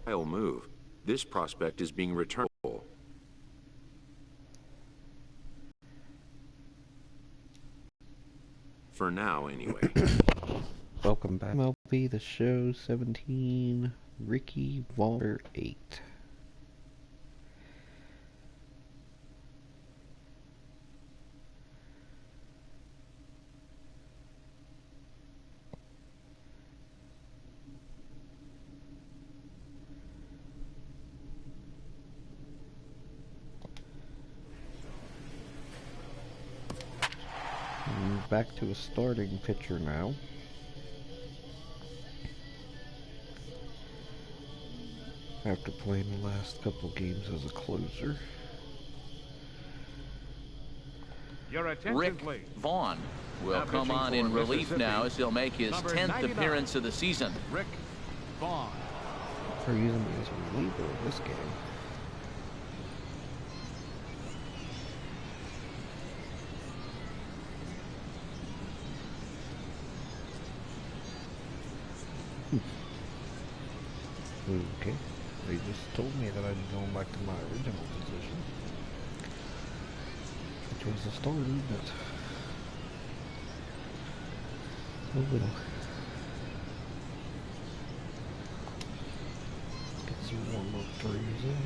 move. This prospect is being returned. For now, anyway. Welcome back. MLB The Show 17, Ricky Vaughn 8. Back to a starting pitcher now. After playing the last couple games as a closer. Rick Vaughn will come on in relief now as he'll make his 10th appearance of the season. Rick Vaughn. For using me as a reliever in this game. Okay, they just told me that I'd going back to my original position, which was the starter, but oh well. Get some warm-up threes in.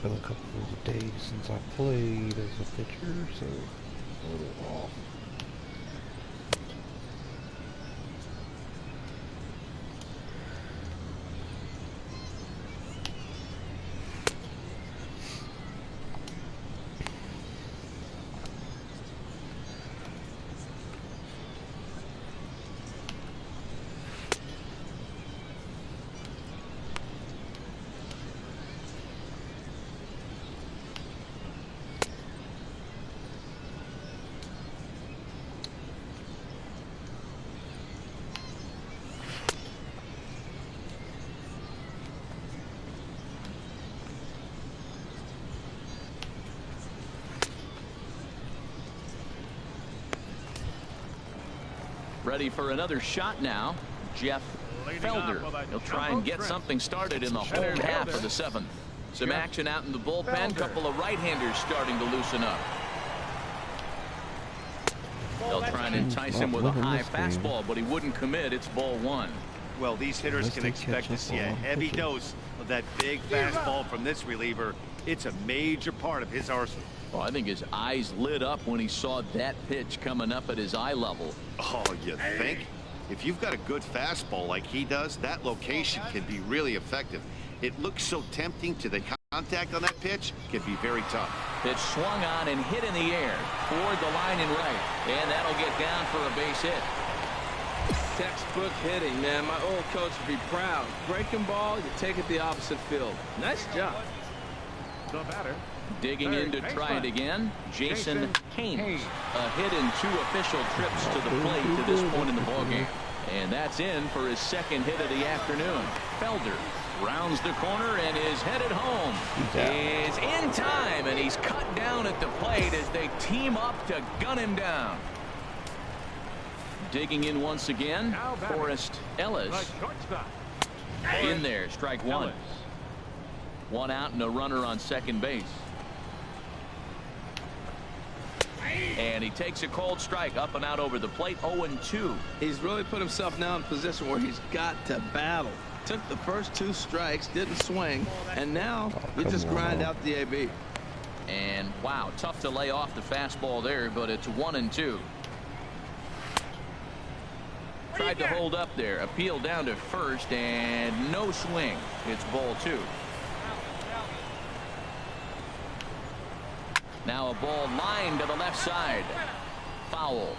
Been a couple of days since I played as a pitcher, so a little off. Ready for another shot now. Jeff Felder. He'll try and get something started in the home half of the 7th. Some action out in the bullpen. Couple of right-handers starting to loosen up. They'll try and entice him with a high fastball, but he wouldn't commit. It's ball 1. Well, these hitters can expect to see a heavy dose of that big fastball from this reliever. It's a major part of his arsenal. Well, I think his eyes lit up when he saw that pitch coming up at his eye level. Oh, you think? If you've got a good fastball like he does, that location can be really effective. It looks so tempting to the contact on that pitch can be very tough. Pitch swung on and hit in the air toward the line and right. And that'll get down for a base hit. Textbook hitting, man. My old coach would be proud. Breaking ball, you take it the opposite field. Nice job. The batter. Digging in to try it again, Jason Haynes. A hit in 2 official trips to the plate to this point in the ballgame. And that's in for his 2nd hit of the afternoon. Felder rounds the corner and is headed home. Is in time, and he's cut down at the plate as they team up to gun him down. Digging in once again, Forrest Ellis. In there, strike 1. 1 out and a runner on second base. And he takes a cold strike up and out over the plate. 0-2. He's really put himself now in a position where he's got to battle. Took the first 2 strikes, didn't swing, and now you just grind out the AB. And wow, tough to lay off the fastball there, but it's 1-2. Tried to hold up there, appeal down to first, and no swing. It's ball 2. Now a ball lined to the left side. Foul.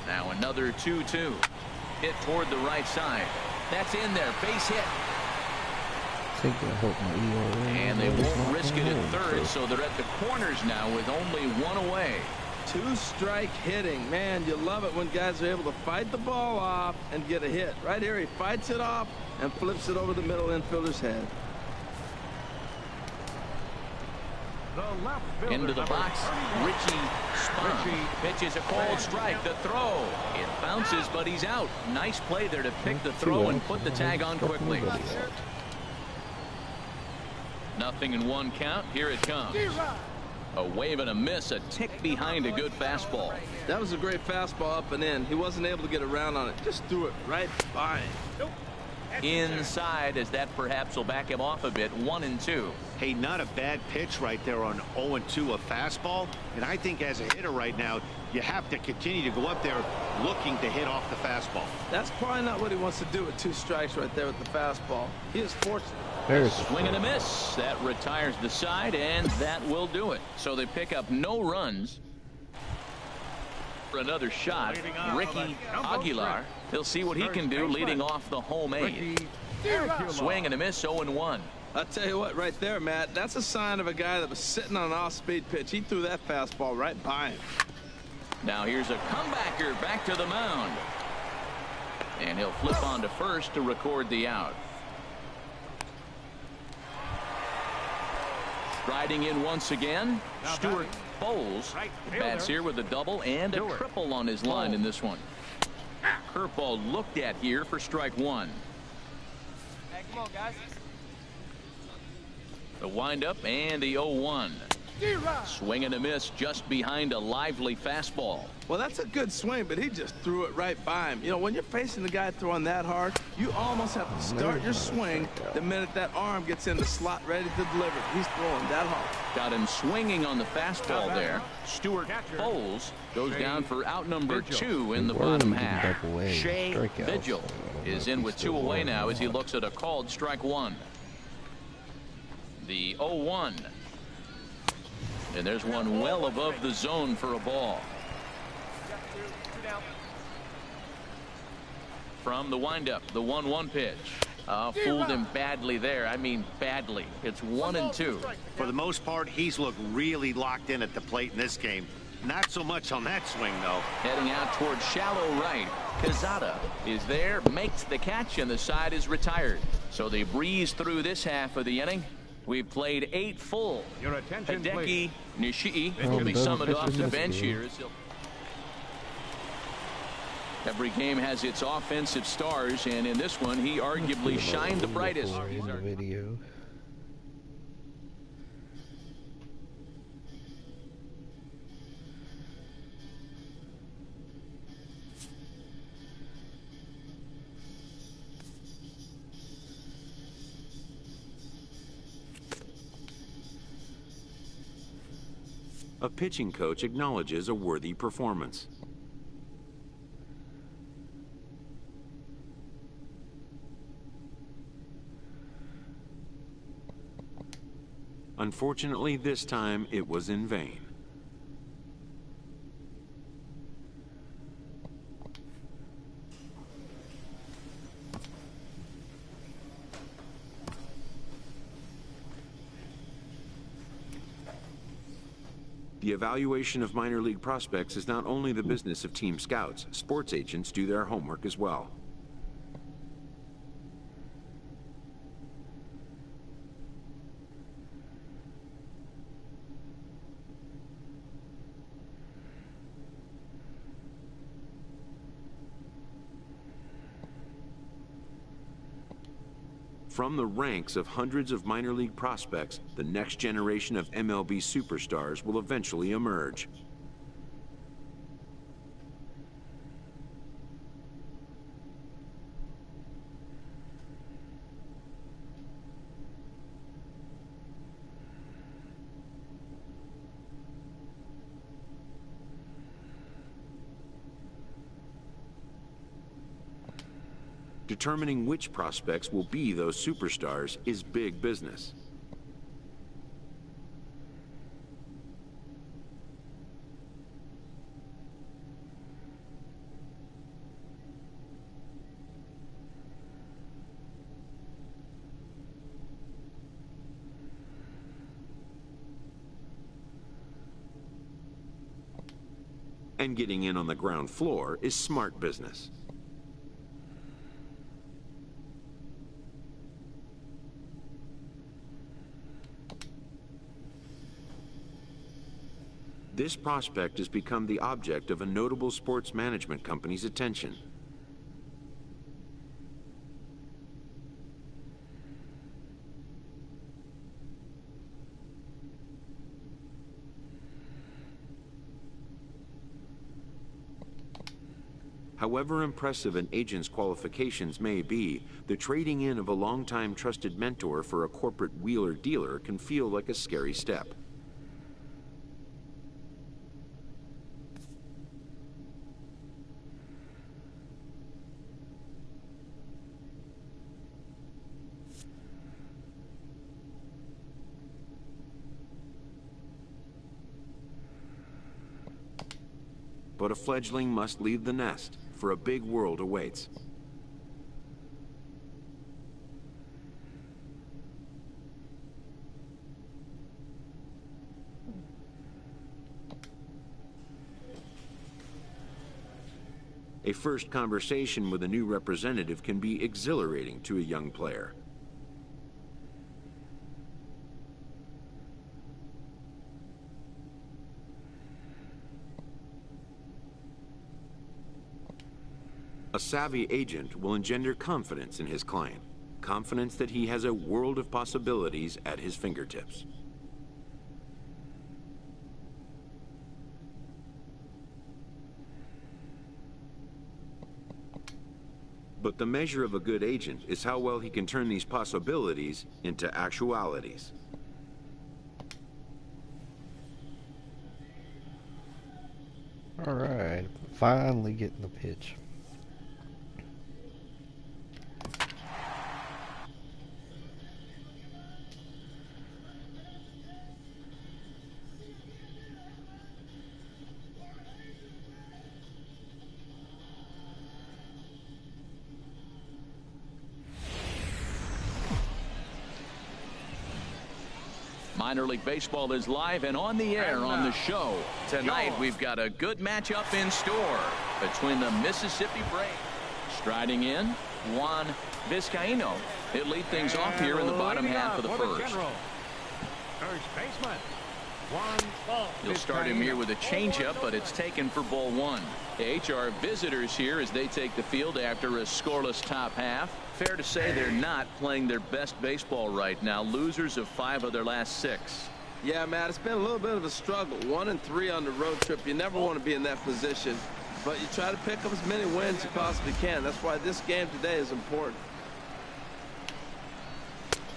Now another 2-2. Hit toward the right side. That's in there. Base hit. I think that helped my ERA. And they won't risk it at third, so they're at the corners now with only 1 away. 2-strike hitting. Man, you love it when guys are able to fight the ball off and get a hit. Right here, he fights it off and flips it over the middle infielder's head. The left fielder, Into the number box, 31. Richie Spahn pitches a cold strike. The throw. It bounces, but he's out. Nice play there to pick the throw and put the tag on quickly. 0-1 count. Here it comes. A wave and a miss, a tick behind a good fastball. That was a great fastball up and in. He wasn't able to get around on it. Just threw it right by him. Inside, as that perhaps will back him off a bit. 1-2. Hey, not a bad pitch right there on 0-2, a fastball. And I think as a hitter right now, you have to continue to go up there looking to hit off the fastball. That's probably not what he wants to do with 2 strikes right there with the fastball. He is fortunate. There's Swing and a miss. That retires the side, and that will do it. So they pick up no runs. For another shot, Ricky Aguilar. He'll see what he can do leading off the home eighth. Swing and a miss, 0-1. I'll tell you what, right there, Matt, that's a sign of a guy that was sitting on an off-speed pitch. He threw that fastball right by him. Now here's a comebacker back to the mound. And he'll flip on to first to record the out. Striding in once again, Stuart Bowles bats here with a double and a triple on his line in this one. Curveball looked at here for strike 1. Hey, come on, guys. The windup and the 0-1. Swing and a miss just behind a lively fastball. Well, that's a good swing, but he just threw it right by him. You know, when you're facing the guy throwing that hard, you almost have to start your swing the minute that arm gets in the slot ready to deliver. He's throwing that hard. Got him swinging on the fastball there. Stuart Bowles goes down for out number 2 in the bottom half. Shea Vigil is in with 2 away now as he looks at a called strike 1. The 0-1. And there's one well above the zone for a ball. From the windup, the 1-1 pitch. Fooled him badly there. I mean badly. It's 1-2. For the most part, he's looked really locked in at the plate in this game. Not so much on that swing, though. Heading out towards shallow right. Kazada is there, makes the catch, and the side is retired. So they breeze through this half of the inning. We've played 8 full. Your attention, Hideki please. Nishii will be summoned off the bench here. Every game has its offensive stars, and in this one, he arguably shined the brightest. in the video. A pitching coach acknowledges a worthy performance. Unfortunately, this time it was in vain. The evaluation of minor league prospects is not only the business of team scouts. Sports agents do their homework as well. From the ranks of hundreds of minor league prospects, the next generation of MLB superstars will eventually emerge. Determining which prospects will be those superstars is big business. And getting in on the ground floor is smart business. This prospect has become the object of a notable sports management company's attention. However impressive an agent's qualifications may be, the trading in of a longtime trusted mentor for a corporate wheeler-dealer can feel like a scary step. But a fledgling must leave the nest, for a big world awaits. A first conversation with a new representative can be exhilarating to a young player. A savvy agent will engender confidence in his client, confidence that he has a world of possibilities at his fingertips. But the measure of a good agent is how well he can turn these possibilities into actualities. All right, finally getting the pitch. Minor League Baseball is live and on the air on the show. Tonight we've got a good matchup in store between the Mississippi Braves. Striding in, Juan Vizcaíno. He'll lead things off here in the bottom half of the first. First baseman. He'll start him here with a changeup, but it's taken for ball one. The HR visitors here as they take the field after a scoreless top half. Fair to say they're not playing their best baseball right now. Losers of 5 of their last 6. Yeah, Matt, it's been a little bit of a struggle. 1-3 on the road trip. You never want to be in that position, but you try to pick up as many wins as you possibly can. That's why this game today is important.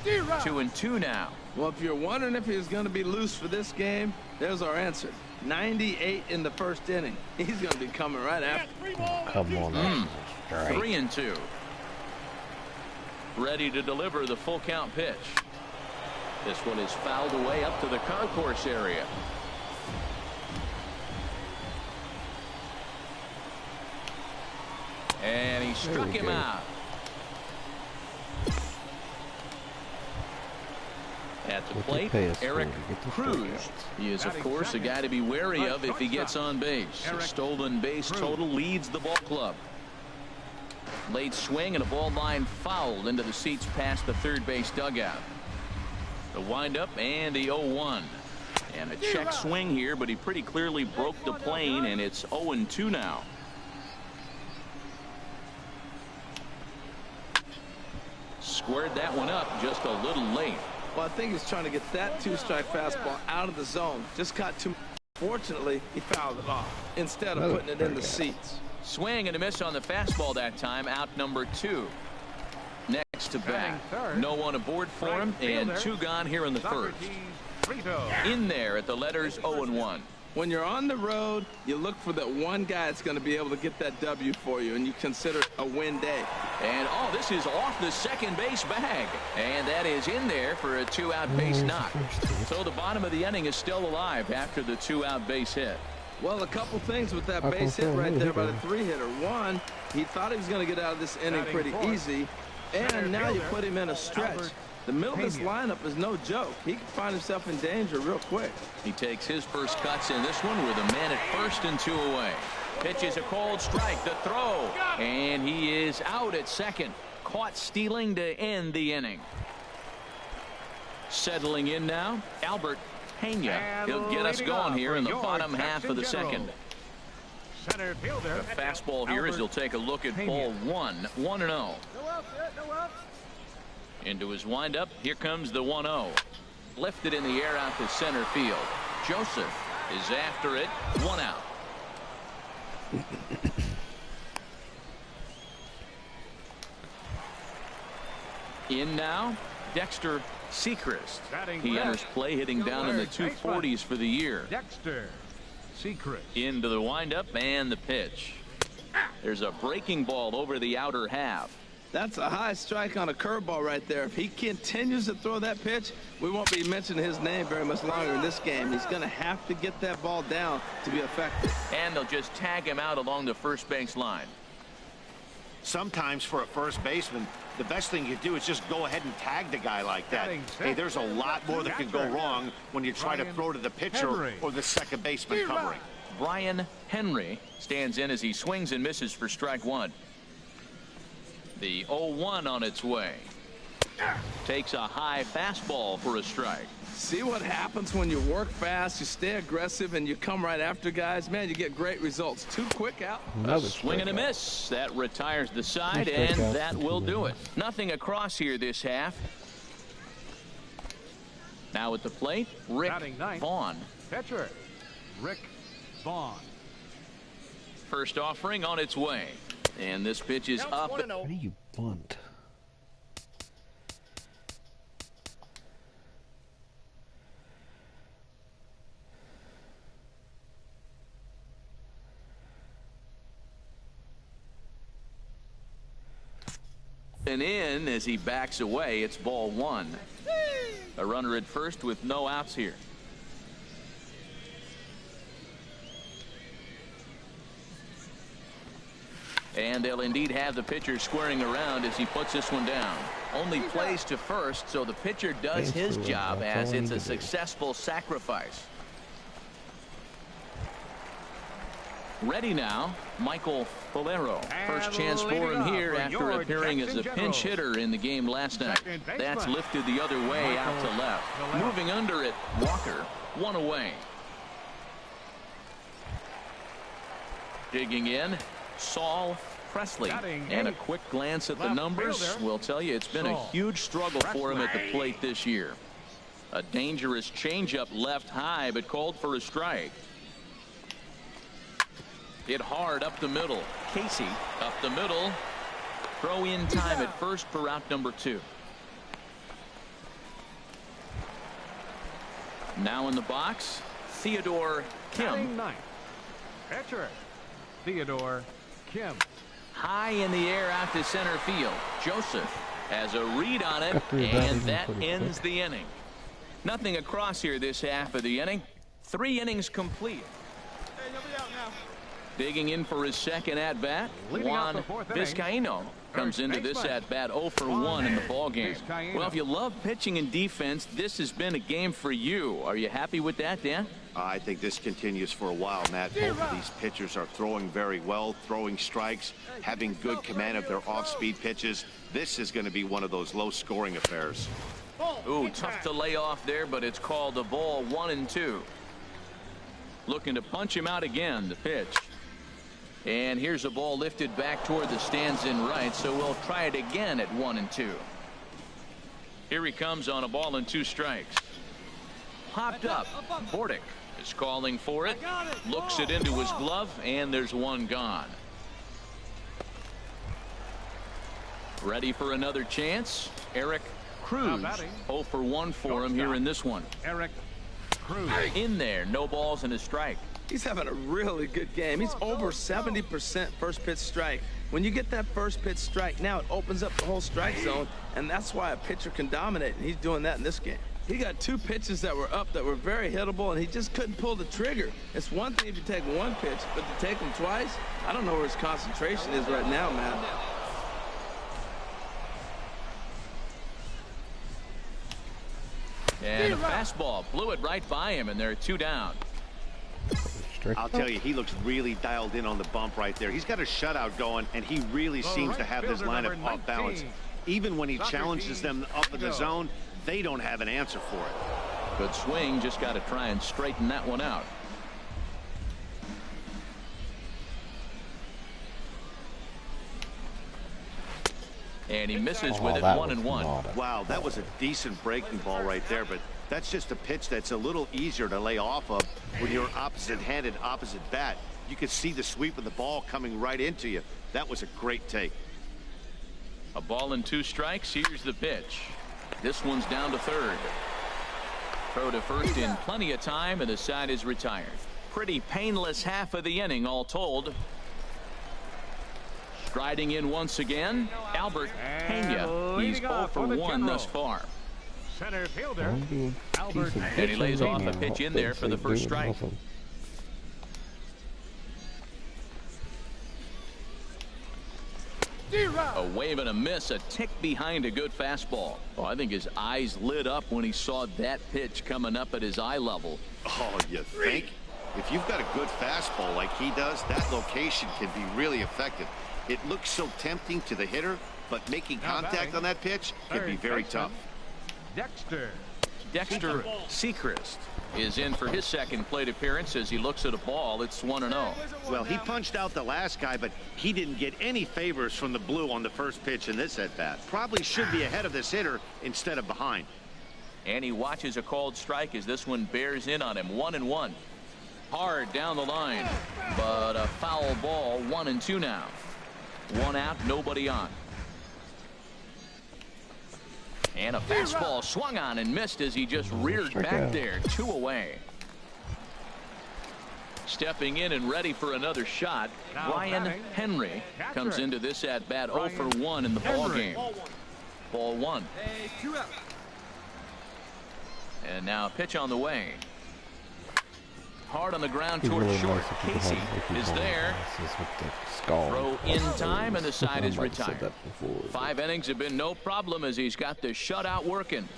2-2 now. Well, if you're wondering if he's going to be loose for this game, there's our answer. 98 in the first inning. He's going to be coming right after. Come on, 3-2. Ready to deliver the full count pitch. This one is fouled away up to the concourse area. And he struck him out. At the plate, Eric Cruz. He is, of course, a guy to be wary of if he gets on base. A stolen base total leads the ball club. Late swing and a ball line fouled into the seats past the third base dugout. The windup and the 0-1. And a check swing here, but he pretty clearly broke the plane, and it's 0-2 now. Squared that one up just a little late. Well, I think he's trying to get that 2-strike fastball out of the zone. Just got too. Fortunately, he fouled it off instead of putting it in the seats. Swing and a miss on the fastball that time. Out number 2. Next to bat. No one aboard for him, and 2 gone here in the first. In there at the letters 0-1. When you're on the road, you look for that one guy that's going to be able to get that W for you, and you consider it a win day. And this is off the second base bag, and that is in there for a 2-out base knock. So the bottom of the inning is still alive after the 2-out base hit. Well, a couple things with that base hit right there by the 3-hitter. One, he thought he was going to get out of this inning pretty easy, and now you put him in a stretch. The middle of this lineup is no joke. He can find himself in danger real quick. He takes his first cuts in this one with a man at first and 2 away. Pitch is a cold strike. The throw. And he is out at second. Caught stealing to end the inning. Settling in now, Albert. Pena. He'll get us going here in the bottom half of the second. Center fielder. The fastball here as he'll take a look at ball 1. 1-0. No outs yet, no outs. Into his windup. Here comes the 1-0. Lifted in the air out to center field. Joseph is after it. 1 out. In now, Dexter Sechrist. He enters play hitting down in the 240s for the year. Dexter Sechrist. Into the windup and the pitch. There's a breaking ball over the outer half. That's a high strike on a curveball right there. If he continues to throw that pitch, we won't be mentioning his name very much longer in this game. He's going to have to get that ball down to be effective. And they'll just tag him out along the first base line. Sometimes for a first baseman, the best thing you do is just go ahead and tag the guy like that. Hey, there's a lot more that can go wrong when you try to throw to the pitcher or the second baseman covering. Brian Henry stands in as he swings and misses for strike 1. The 0-1 on its way. Takes a high fastball for a strike. See what happens when you work fast, you stay aggressive, and you come right after guys. Man, you get great results. Too quick out. A swing and a miss. That retires the side, and that will do it. Nothing across here this half. Now at the plate, Rick Vaughn. Pitcher, Rick Vaughn. First offering on its way. And this pitch is up. How do you bunt? And in as he backs away. It's ball 1. A runner at first with no outs here. And they'll indeed have the pitcher squaring around as he puts this one down. Only plays to first, so the pitcher does his job as it's a successful sacrifice. Ready now, Michael Valero. First chance for him here after appearing as a pinch hitter in the game last night. That's lifted the other way out to left. Moving under it, Walker, 1 away. Digging in, Saul Presley. And a quick glance at the numbers will tell you it's been a huge struggle for him at the plate this year. A dangerous changeup left high, but called for a strike. Hit hard up the middle. Casey up the middle. Throw in time at first for out number 2. Now in the box, Theodore Kim. Pitcher, Theodore Kim. High in the air out to center field. Joseph has a read on it, and that ends the inning. Nothing across here this half of the inning. 3 innings complete. Hey, you'll be out now. Digging in for his second at-bat, Juan Vizcaino comes into this at-bat 0 for 1 in the ballgame. Well, if you love pitching and defense, this has been a game for you. Are you happy with that, Dan? I think this continues for a while, Matt. Both of these pitchers are throwing very well, throwing strikes, having good command of their off-speed pitches. This is going to be one of those low-scoring affairs. Ooh, tough to lay off there, but it's called a ball 1-2. Looking to punch him out again, the pitch. And here's a ball lifted back toward the stands in right, so we'll try it again at 1-2. Here he comes on a ball and 2 strikes. Popped up. Bordick is calling for it. Looks it into his glove, and there's 1 gone. Ready for another chance. Eric Cruz. 0 for 1 for him here in this one. Eric Cruz. In there, no balls and a strike. He's having a really good game. He's over 70% first pitch strike. When you get that first pitch strike, now it opens up the whole strike zone, and that's why a pitcher can dominate, and he's doing that in this game. He got 2 pitches that were up that were very hittable, and he just couldn't pull the trigger. It's one thing if you take 1 pitch, but to take him twice, I don't know where his concentration is right now, man. And a fastball blew it right by him, and there are 2 down. I'll tell you, he looks really dialed in on the bump right there. He's got a shutout going, and he really seems to have this lineup off balance. Even when he challenges them up in the zone, they don't have an answer for it. Good swing, just got to try and straighten that one out. And he misses with it 1-1. Wow, that was a decent breaking ball right there, but that's just a pitch that's a little easier to lay off of when you're opposite-handed, opposite bat. You could see the sweep of the ball coming right into you. That was a great take. A ball and 2 strikes. Here's the pitch. This one's down to third. Throw to first in plenty of time, and the side is retired. Pretty painless half of the inning, all told. Striding in once again, Albert Pena. He's 0 for 1 thus far. Center fielder, Albert. And he lays off a pitch in there for the first strike. A wave and a miss, a tick behind a good fastball. Oh, I think his eyes lit up when he saw that pitch coming up at his eye level. Oh, you think? If you've got a good fastball like he does, that location can be really effective. It looks so tempting to the hitter, but making contact on that pitch can be very tough. Dexter Sechrist is in for his second plate appearance as he looks at a ball. It's 1-0. Well, he punched out the last guy, but he didn't get any favors from the blue on the first pitch in this at-bat. Probably should be ahead of this hitter instead of behind. And he watches a called strike as this one bears in on him. 1-1. Hard down the line, but a foul ball. 1-2 now. 1 out, nobody on. And a fastball swung on and missed as he just reared back there. 2 away. Stepping in and ready for another shot, Brian Henry comes into this at bat 0 for 1 in the ball game. Ball 1. And now a pitch on the way. Hard on the ground towards short. Casey is there. Throw in time, and the side is retired. 5 innings have been no problem as he's got the shutout working.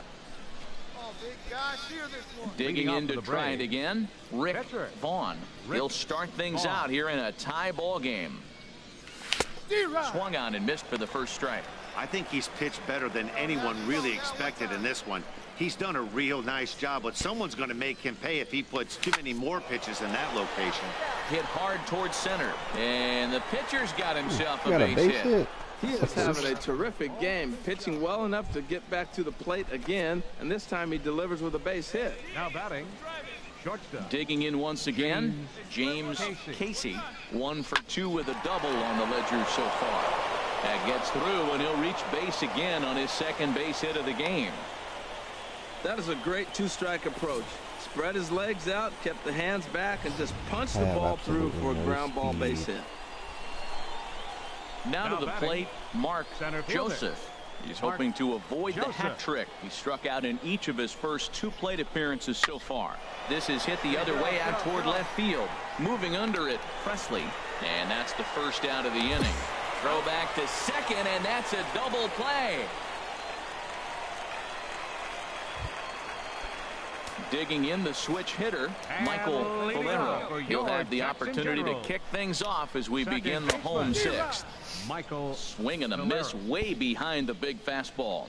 Digging in to try it again, Rick Vaughn. He'll start things out here in a tie ball game. Swung on and missed for the first strike. I think he's pitched better than anyone really expected in this one. He's done a real nice job, but someone's going to make him pay if he puts too many more pitches in that location. Hit hard towards center, and the pitcher's got himself a base hit. He is having a terrific game, pitching well enough to get back to the plate again, and this time he delivers with a base hit. Now batting, shortstop. Digging in once again, James Casey. 1 for 2 with a double on the ledger so far. That gets through, and he'll reach base again on his second base hit of the game. That is a great 2-strike approach. Spread his legs out, kept the hands back, and just punched the ball through for a ground ball base hit. Now to the plate, Mark Joseph. He's hoping to avoid the hat trick. He struck out in each of his first 2 plate appearances so far. This is hit the other way out toward left field. Moving under it, Presley. And that's the first out of the inning. Throw back to second, and that's a double play. Digging in the switch hitter, Michael Valero. He'll have the opportunity to kick things off as we begin the home 6th. Michael Swing and a miss way behind the big fastball.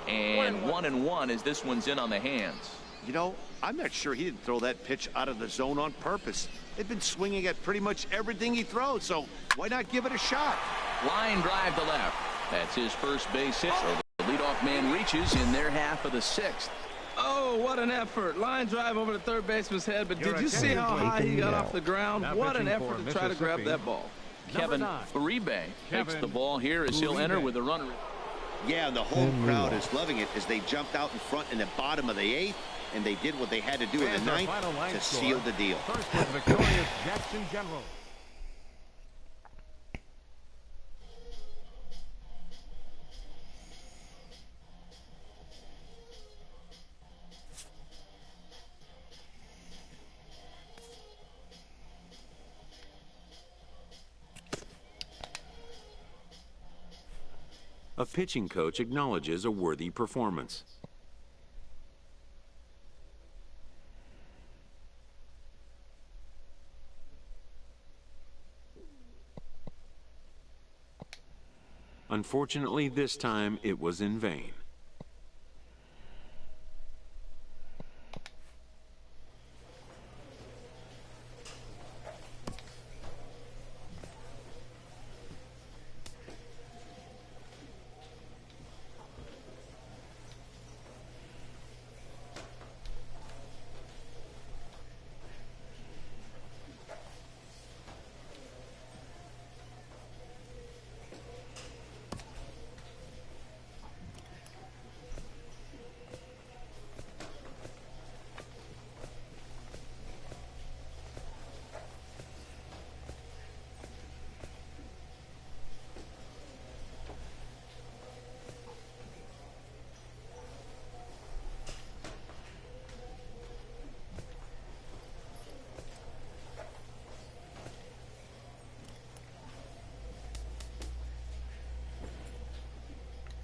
And 1-1 as this one's in on the hands. You know, I'm not sure he didn't throw that pitch out of the zone on purpose. They've been swinging at pretty much everything he throws, so why not give it a shot? Line drive to left. That's his first base hit. So the leadoff man reaches in their half of the 6th. Oh, what an effort. Line drive over the third baseman's head, but did you see how high he got off the ground? What an effort to try to grab that ball. Kevin Uribe takes the ball here as he'll enter with a runner. Yeah, and the home crowd is loving it as they jumped out in front in the bottom of the 8th, and they did what they had to do in the 9th to seal the deal. First was victorious Jackson General. A pitching coach acknowledges a worthy performance. Unfortunately, this time it was in vain.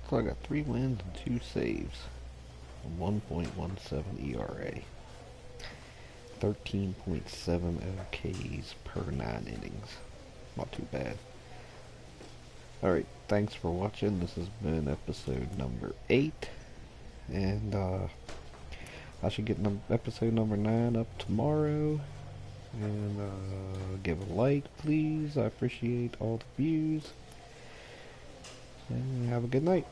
So I got 3 wins and 2 saves. 1.17 ERA. 13.7 Ks per 9 innings. Not too bad. Alright, thanks for watching. This has been episode number 8. And I should get episode number 9 up tomorrow. And give a like, please. I appreciate all the views. And have a good night.